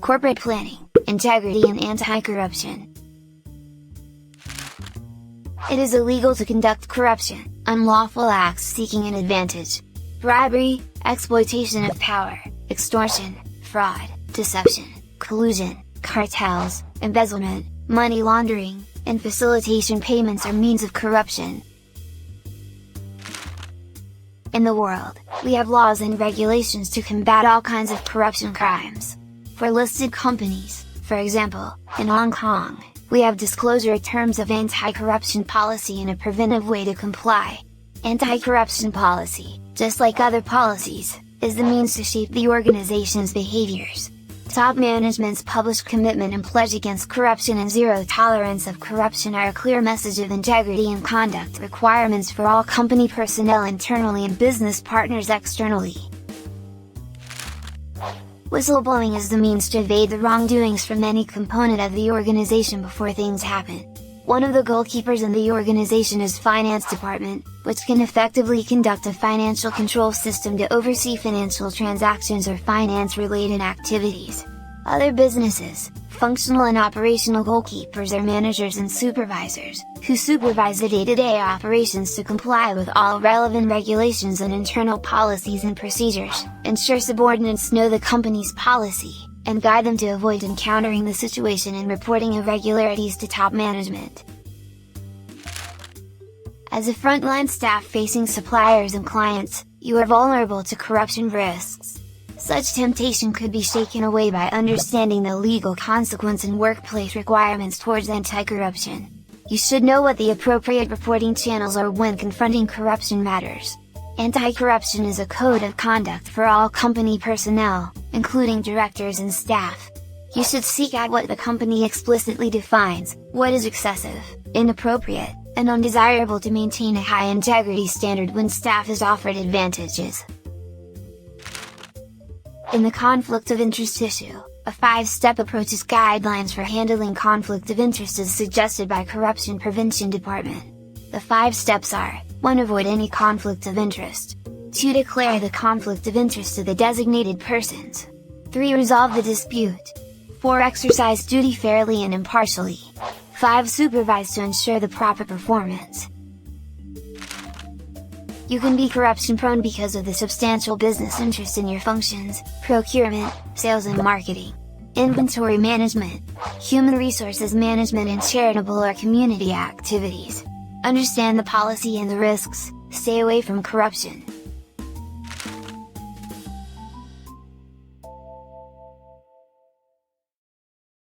corporate planning, integrity and anti-corruption. It is illegal to conduct corruption, unlawful acts seeking an advantage, bribery, exploitation of power, extortion, fraud, deception, collusion, cartels, embezzlement, money laundering, and facilitation payments are means of corruption. In the world, we have laws and regulations to combat all kinds of corruption crimes. For listed companies, for example, in Hong Kong, we have disclosure terms of anti-corruption policy and a preventive way to comply. Anti-corruption policy, just like other policies, is the means to shape the organization's behaviors. Top management's published commitment and pledge against corruption and zero tolerance of corruption are a clear message of integrity and conduct requirements for all company personnel internally and business partners externally. Whistleblowing is the means to evade the wrongdoings from any component of the organization before things happen. One of the goalkeepers in the organization is finance department, which can effectively conduct a financial control system to oversee financial transactions or finance-related activities. Other businesses, functional and operational goalkeepers are managers and supervisors, who supervise the day-to-day operations to comply with all relevant regulations and internal policies and procedures, ensure subordinates know the company's policy, and guide them to avoid encountering the situation and reporting irregularities to top management. As a frontline staff facing suppliers and clients, you are vulnerable to corruption risks. Such temptation could be shaken away by understanding the legal consequence and workplace requirements towards anti-corruption. You should know what the appropriate reporting channels are when confronting corruption matters. Anti-corruption is a code of conduct for all company personnel, including directors and staff. You should seek out what the company explicitly defines, what is excessive, inappropriate, and undesirable to maintain a high integrity standard when staff is offered advantages. In the conflict of interest issue, a 5-step approach is guidelines for handling conflict of interest as suggested by Corruption Prevention Department. The 5 steps are: 1. Avoid any conflict of interest. 2. Declare the conflict of interest to the designated persons. 3. Resolve the dispute. 4. Exercise duty fairly and impartially. 5. Supervise to ensure the proper performance. You can be corruption prone because of the substantial business interest in your functions, procurement, sales and marketing, inventory management, human resources management and charitable or community activities. Understand the policy and the risks, stay away from corruption.